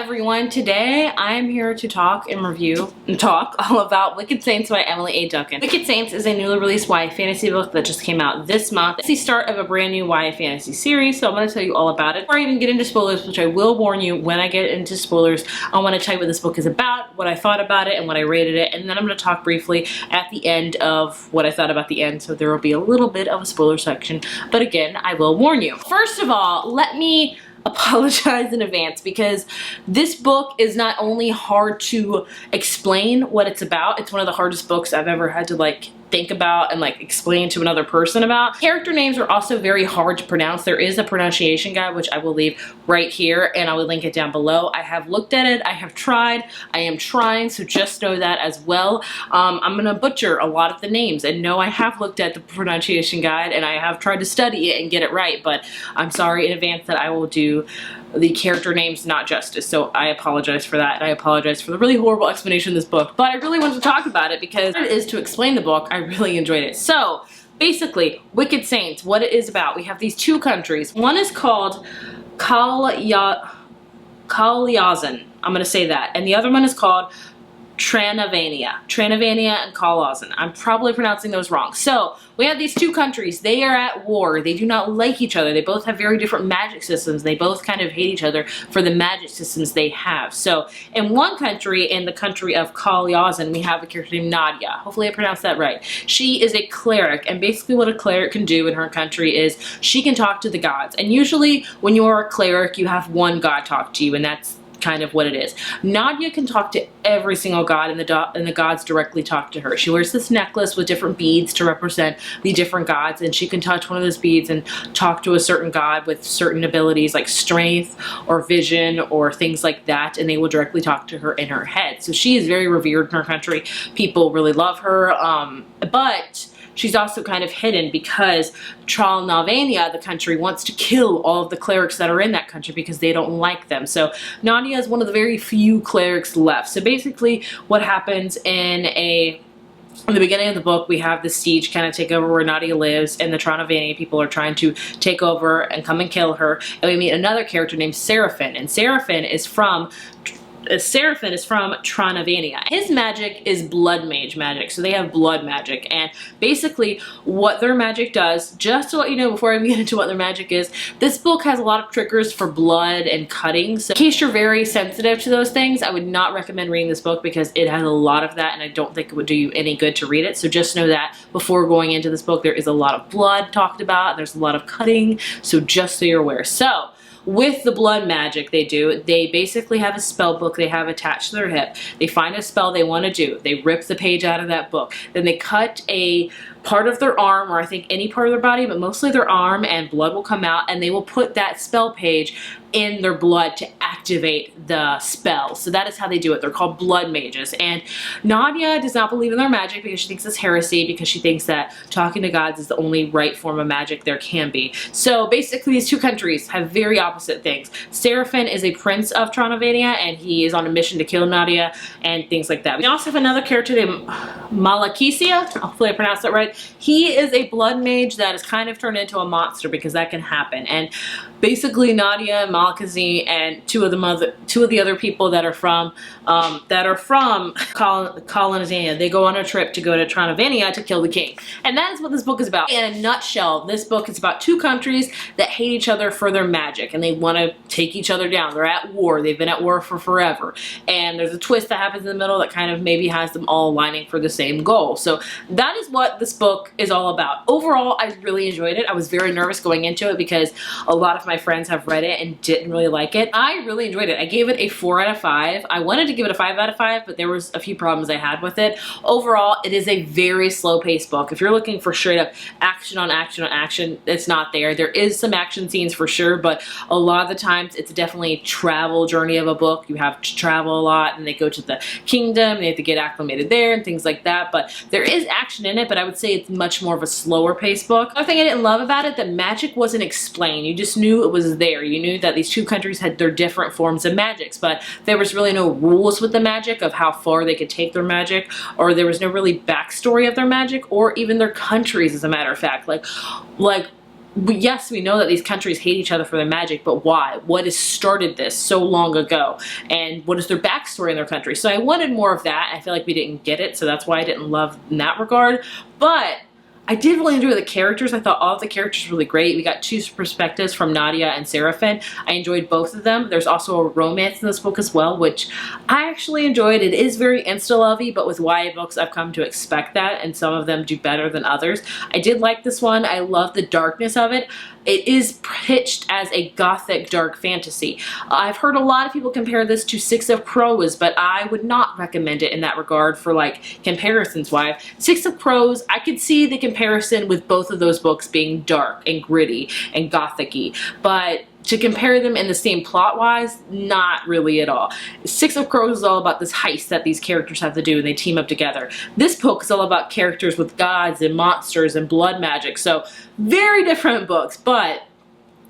everyone, today I'm here to talk and review and talk all about Wicked Saints by Emily A. Duncan. Wicked Saints is a newly released YA fantasy book that just came out this month. It's the start of a brand new YA fantasy series, so I'm going to tell you all about it. Before I even get into spoilers, which I will warn you when I get into spoilers, I want to tell you what this book is about, what I thought about it, and what I rated it, and then I'm going to talk briefly at the end of what I thought about the end, so there will be a little bit of a spoiler section, but again, I will warn you. First of all, let me apologize in advance because this book is not only hard to explain what it's about, it's one of the hardest books I've ever had to think about and explain to another person about. Character names are also very hard to pronounce. There is a pronunciation guide which I will leave right here and I will link it down below. I have looked at it, I have tried, I am trying, so just know that as well. I'm gonna butcher a lot of the names, and no, I have looked at the pronunciation guide and I have tried to study it and get it right, but I'm sorry in advance that I will do the character names not justice, so I apologize for that, and I apologize for the really horrible explanation of this book, but I really wanted to talk about it because it is to explain the book. I really enjoyed it. So basically, Wicked Saints, what it is about, we have these two countries. One is called Kalyazan, I'm gonna say that, and the other one is called Tranavania and Kalyazan. I'm probably pronouncing those wrong. So we have these two countries. They are at war. They do not like each other. They both have very different magic systems. They both kind of hate each other for the magic systems they have. So in one country, in the country of Kalyazan, we have a character named Nadia. Hopefully I pronounced that right. She is a cleric, and basically what a cleric can do in her country is she can talk to the gods. And usually when you are a cleric, you have one god talk to you, and that's kind of what it is. Nadia can talk to every single god, and the gods directly talk to her. She wears this necklace with different beads to represent the different gods, and she can touch one of those beads and talk to a certain god with certain abilities like strength or vision or things like that, and they will directly talk to her in her head. So she is very revered in her country. People really love her, but she's also kind of hidden because Tranavania, the country, wants to kill all of the clerics that are in that country because they don't like them. So Nadia is one of the very few clerics left. So basically what happens in the beginning of the book, we have the siege kind of take over where Nadia lives, and the Tranavania people are trying to take over and come and kill her. And we meet another character named Seraphim, and Seraphim is from Tranavania. His magic is blood mage magic, so they have blood magic, and basically what their magic does, just to let you know before I get into what their magic is, this book has a lot of triggers for blood and cutting, so in case you're very sensitive to those things, I would not recommend reading this book because it has a lot of that, and I don't think it would do you any good to read it. So just know that before going into this book, there is a lot of blood talked about, there's a lot of cutting, so just so you're aware. So with the blood magic they basically have a spell book they have attached to their hip. They find a spell they want to do. They rip the page out of that book. Then they cut a part of their arm, or I think any part of their body, but mostly their arm, and blood will come out, and they will put that spell page in their blood to activate the spell. So that is how they do it. They're called blood mages. And Nadia does not believe in their magic because she thinks it's heresy, because she thinks that talking to gods is the only right form of magic there can be. So basically these two countries have very opposite things. Seraphim is a prince of Tranavania, and he is on a mission to kill Nadia and things like that. We also have another character named Malakisia. Hopefully I pronounced that right. He is a blood mage that is kind of turned into a monster because that can happen. And basically Nadia, Malakazi, and two of the other people that are from Colonizania, they go on a trip to go to Tranavania to kill the king. And that is what this book is about. In a nutshell, this book is about two countries that hate each other for their magic, and they want to take each other down. They're at war. They've been at war for forever. And there's a twist that happens in the middle that kind of maybe has them all aligning for the same goal. So that is what this book is all about. Overall, I really enjoyed it. I was very nervous going into it because a lot of my friends have read it and didn't really like it. I really enjoyed it. I gave it a 4 out of 5. I wanted to give it a 5 out of 5, but there was a few problems I had with it. Overall, it is a very slow-paced book. If you're looking for straight up action on action on action, it's not there. There is some action scenes for sure, but a lot of the times it's definitely a travel journey of a book. You have to travel a lot, and they go to the kingdom, they have to get acclimated there and things like that, but there is action in it, but I would say it's much more of a slower paced book. Another thing I didn't love about it, the magic wasn't explained. You just knew it was there. You knew that these two countries had their different forms of magics, but there was really no rules with the magic of how far they could take their magic, or there was no really backstory of their magic, or even their countries, as a matter of fact. Like yes, we know that these countries hate each other for their magic, but why? What has started this so long ago? And what is their backstory in their country? So I wanted more of that. I feel like we didn't get it, so that's why I didn't love in that regard. But I did really enjoy the characters. I thought all of the characters were really great. We got two perspectives from Nadia and Seraphin. I enjoyed both of them. There's also a romance in this book as well, which I actually enjoyed. It is very insta-lovey, but with YA books, I've come to expect that, and some of them do better than others. I did like this one. I love the darkness of it. It is pitched as a gothic dark fantasy. I've heard a lot of people compare this to Six of Crows, but I would not recommend it in that regard for like comparisons wise. Six of Crows, I could see the comparison with both of those books being dark and gritty and gothic-y, but to compare them in the same plot-wise, not really at all. Six of Crows is all about this heist that these characters have to do and they team up together. This book is all about characters with gods and monsters and blood magic, so very different books, but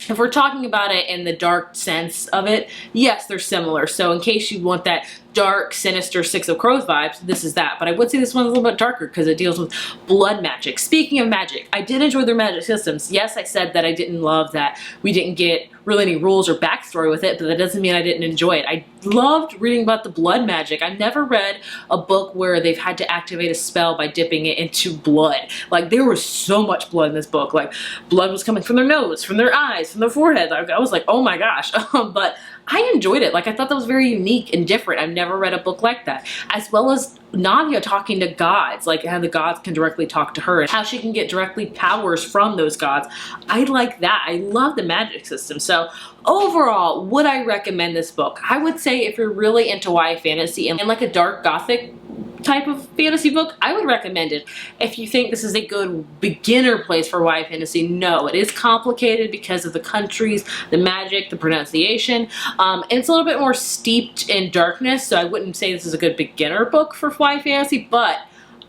if we're talking about it in the dark sense of it, yes, they're similar. So in case you want that dark, sinister Six of Crows vibes, this is that. But I would say this one's a little bit darker because it deals with blood magic. Speaking of magic, I did enjoy their magic systems. Yes, I said that I didn't love that we didn't get really any rules or backstory with it, but that doesn't mean I didn't enjoy it. I loved reading about the blood magic. I've never read a book where they've had to activate a spell by dipping it into blood. Like, there was so much blood in this book. Like, blood was coming from their nose, from their eyes, from their forehead. Like, I was like, oh my gosh. But I enjoyed it. Like, I thought that was very unique and different. I've never read a book like that. As well as Nadia talking to gods, like how the gods can directly talk to her and how she can get directly powers from those gods. I like that. I love the magic system. So overall, would I recommend this book? I would say if you're really into YA fantasy and like a dark gothic type of fantasy book, I would recommend it. If you think this is a good beginner place for YA fantasy, no. It is complicated because of the countries, the magic, the pronunciation. And it's a little bit more steeped in darkness, so I wouldn't say this is a good beginner book for YA fantasy, but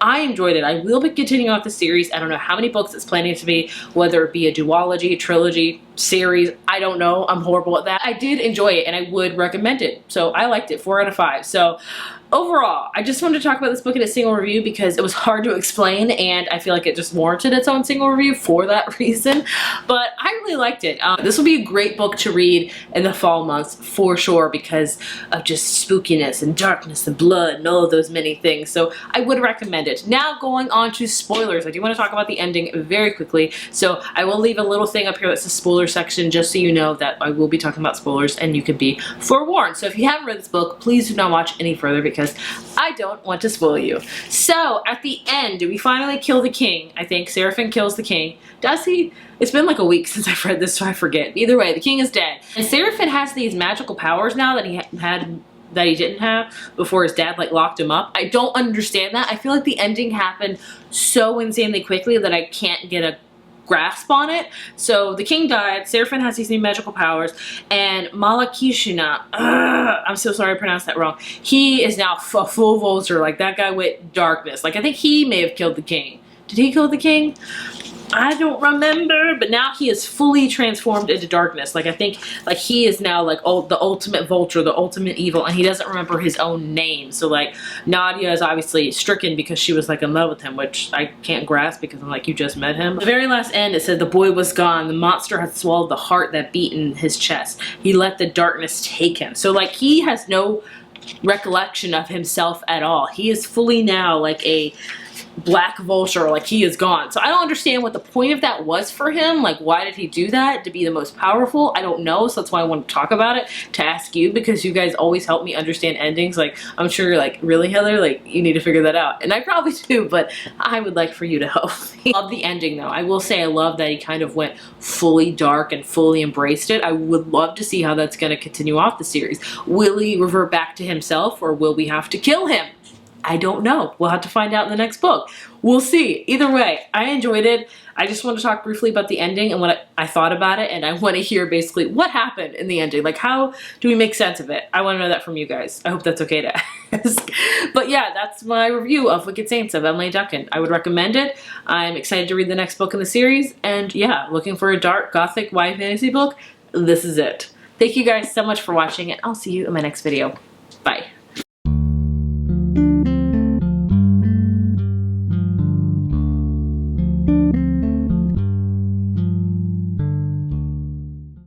I enjoyed it. I will be continuing off the series. I don't know how many books it's planning to be, whether it be a duology, trilogy, series. I don't know. I'm horrible at that. I did enjoy it and I would recommend it. So I liked it, 4 out of 5. So overall, I just wanted to talk about this book in a single review because it was hard to explain and I feel like it just warranted its own single review for that reason. But I really liked it. This will be a great book to read in the fall months for sure because of just spookiness and darkness and blood and all of those many things. So I would recommend it. Now going on to spoilers. I do want to talk about the ending very quickly. So I will leave a little thing up here that's the spoiler section just so you know that I will be talking about spoilers and you can be forewarned. So if you haven't read this book, please do not watch any further because I don't want to spoil you. So at the end, do we finally kill the king? I think Seraphin kills the king. Does he? It's been like a week since I've read this, so I forget. Either way, the king is dead. And Seraphin has these magical powers now that he didn't have before his dad like locked him up. I don't understand that. I feel like the ending happened so insanely quickly that I can't get a grasp on it. So the king died, Seraphin has these new magical powers, and Malakishina, I'm so sorry I pronounced that wrong, he is now a full vulture, like that guy with darkness. Like I think he may have killed the king. Did he kill the king? I don't remember, but now he is fully transformed into darkness. Like I think like he is now like the ultimate vulture, the ultimate evil, and he doesn't remember his own name. So like Nadia is obviously stricken because she was like in love with him, which I can't grasp because I'm like, you just met him. The very last end, it said the boy was gone. The monster had swallowed the heart that beat in his chest. He let the darkness take him. So like he has no recollection of himself at all. He is fully now like a black vulture, like he is gone. So I don't understand what the point of that was for him. Like why did he do that? To be the most powerful? I don't know. So that's why I want to talk about it, to ask you, because you guys always help me understand endings. Like I'm sure you're like, really Heather? Like you need to figure that out. And I probably do, but I would like for you to help me. I love the ending though. I will say I love that he kind of went fully dark and fully embraced it. I would love to see how that's going to continue off the series. Will he revert back to himself or will we have to kill him? I don't know. We'll have to find out in the next book. We'll see. Either way, I enjoyed it. I just want to talk briefly about the ending and what I thought about it, and I want to hear basically what happened in the ending. Like, how do we make sense of it? I want to know that from you guys. I hope that's okay to ask. But yeah, that's my review of Wicked Saints of Emily Duncan. I would recommend it. I'm excited to read the next book in the series, and yeah, looking for a dark, gothic, YA fantasy book, this is it. Thank you guys so much for watching, and I'll see you in my next video.